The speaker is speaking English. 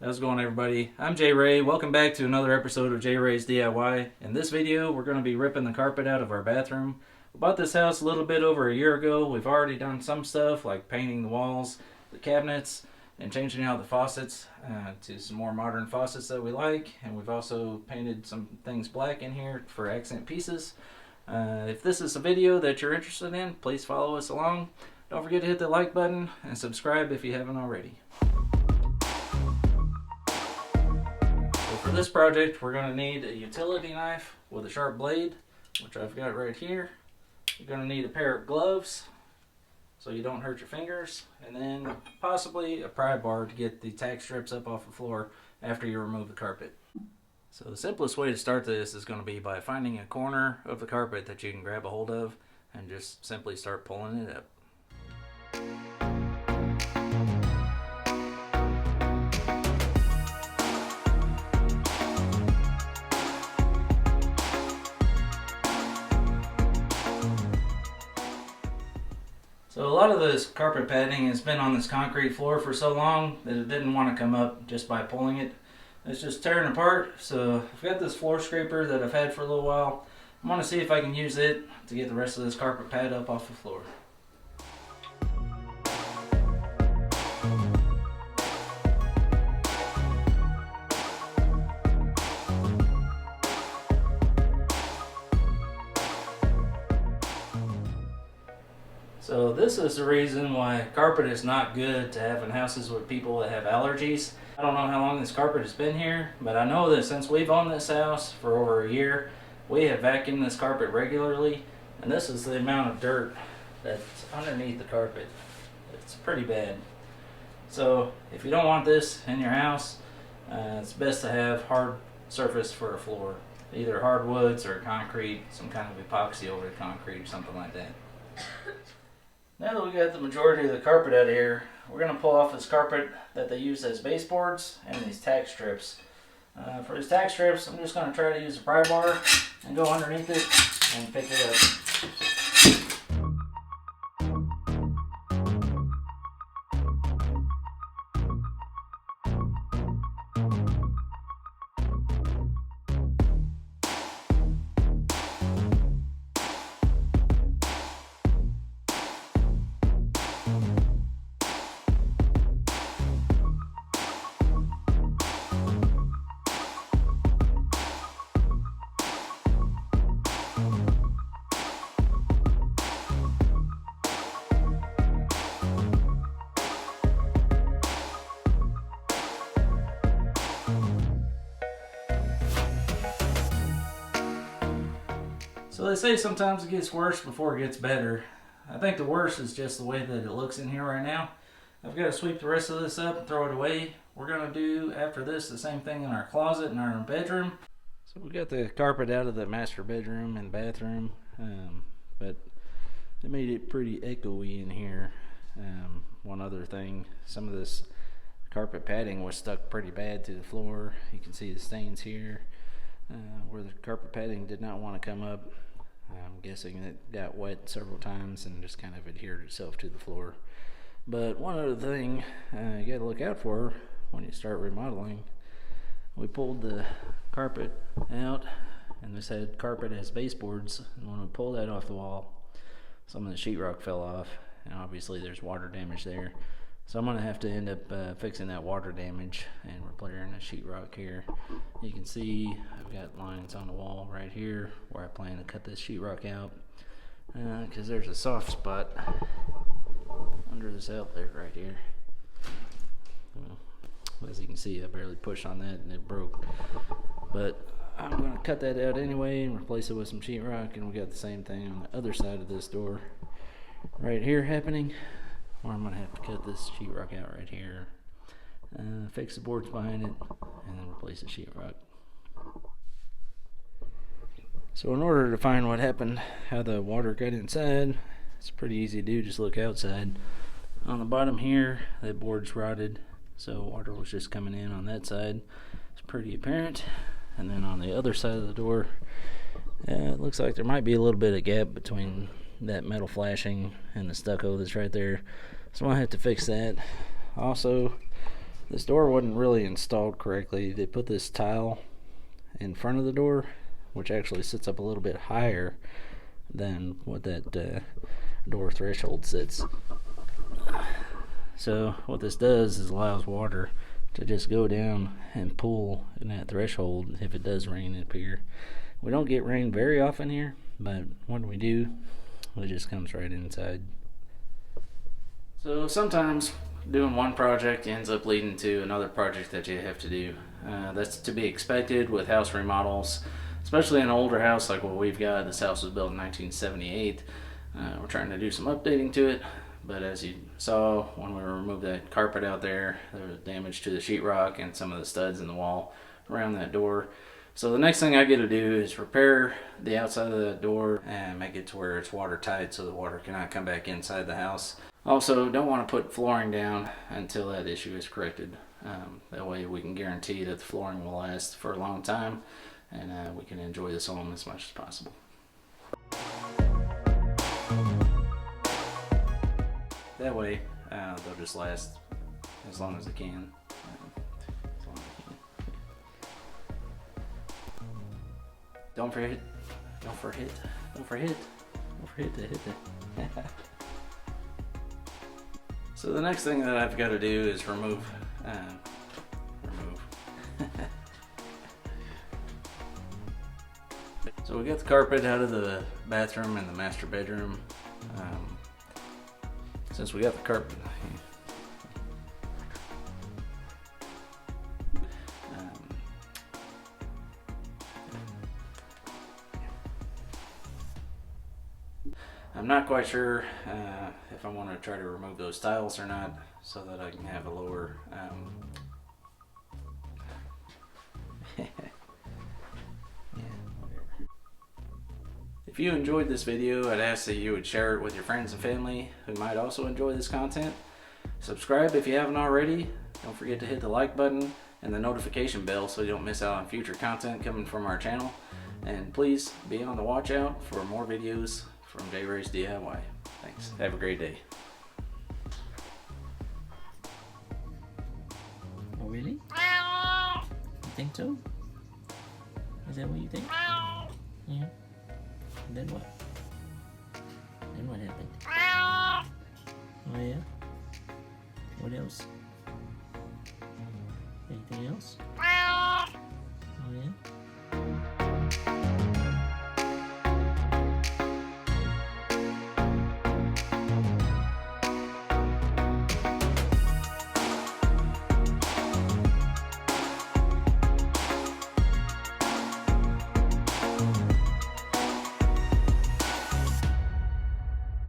How's it going, everybody? I'm Jay Ray. Welcome back to another episode of Jay Ray's DIY. In this video, we're going to be ripping the carpet out of our bathroom. We bought this house a little bit over a year ago. We've already done some stuff like painting the walls, the cabinets, and changing out the faucets to some more modern faucets that we like. And we've also painted some things black in here for accent pieces. If this is a video that you're interested in, please follow us along. Don't forget to hit the like button and subscribe if you haven't already. For this project, we're going to need a utility knife with a sharp blade, which I've got right here. You're going to need a pair of gloves so you don't hurt your fingers, and then possibly a pry bar to get the tack strips up off the floor after you remove the carpet. So the simplest way to start this is going to be by finding a corner of the carpet that you can grab a hold of and just simply start pulling it up. So a lot of this carpet padding has been on this concrete floor for so long that it didn't want to come up just by pulling it. It's just tearing apart. So I've got this floor scraper that I've had for a little while. I'm going to see if I can use it to get the rest of this carpet pad up off the floor. So this is the reason why carpet is not good to have in houses with people that have allergies. I don't know how long this carpet has been here, but I know that since we've owned this house for over a year, we have vacuumed this carpet regularly, and this is the amount of dirt that's underneath the carpet. It's pretty bad. So if you don't want this in your house, it's best to have hard surface for a floor. Either hardwoods or concrete, some kind of epoxy over the concrete or something like that. Now that we got the majority of the carpet out of here, we're going to pull off this carpet that they use as baseboards and these tack strips. For these tack strips, I'm just going to try to use a pry bar and go underneath it and pick it up. So they say sometimes it gets worse before it gets better. I think the worst is just the way that it looks in here right now. I've got to sweep the rest of this up and throw it away. We're going to do after this the same thing in our closet and our bedroom. So we got the carpet out of the master bedroom and bathroom, but it made it pretty echoey in here. One other thing, some of this carpet padding was stuck pretty bad to the floor. You can see the stains here where the carpet padding did not want to come up. I'm guessing it got wet several times and just kind of adhered itself to the floor. But one other thing you got to look out for when you start remodeling, we pulled the carpet out, and this had carpet as baseboards, and when we pulled that off the wall, some of the sheetrock fell off, and obviously there's water damage there. So I'm going to have to end up fixing that water damage and repairing the sheetrock here. You can see I've got lines on the wall right here where I plan to cut this sheetrock out because there's a soft spot under this outlet right here. As you can see, I barely pushed on that and it broke. But I'm going to cut that out anyway and replace it with some sheetrock, and we got the same thing on the other side of this door right here happening. Or I'm going to have to cut this sheetrock out right here, fix the boards behind it, and then replace the sheetrock. So in order to find what happened, how the water got inside, it's pretty easy to do. Just look outside. On the bottom here, that board's rotted, so water was just coming in on that side. It's pretty apparent. And then on the other side of the door, it looks like there might be a little bit of gap between that metal flashing and the stucco that's right there. So I'll have to fix that. Also, This door wasn't really installed correctly. They put this tile in front of the door, which actually sits up a little bit higher than what that door threshold sits. So what this does is allows water to just go down and pool in that threshold if it does rain up here. We don't get rain very often here, but when we do, it just comes right inside. So sometimes doing one project ends up leading to another project that you have to do. That's to be expected with house remodels, especially an older house like what we've got. This house was built in 1978. We're trying to do some updating to it, but as you saw when we removed that carpet out there was damage to the sheetrock and some of the studs in the wall around that door. So the next thing I get to do is repair the outside of that door and make it to where it's watertight so the water cannot come back inside the house. Also, don't want to put flooring down until that issue is corrected. That way we can guarantee that the flooring will last for a long time and we can enjoy this home as much as possible. That way they'll just last as long as they can. Don't forget to hit the So the next thing that I've got to do is remove So we got the carpet out of the bathroom and the master bedroom. Since we got the carpet I'm not quite sure if I want to try to remove those tiles or not, so that I can have a lower If you enjoyed this video, I'd ask that you would share it with your friends and family who might also enjoy this content. Subscribe if you haven't already. Don't forget to hit the like button and the notification bell so you don't miss out on future content coming from our channel. And please be on the watch out for more videos from J Ray's DIY. Thanks. Have a great day. Oh, really? You think so? Is that what you think? Yeah. And then what? Then what happened? Oh yeah? What else? Anything else?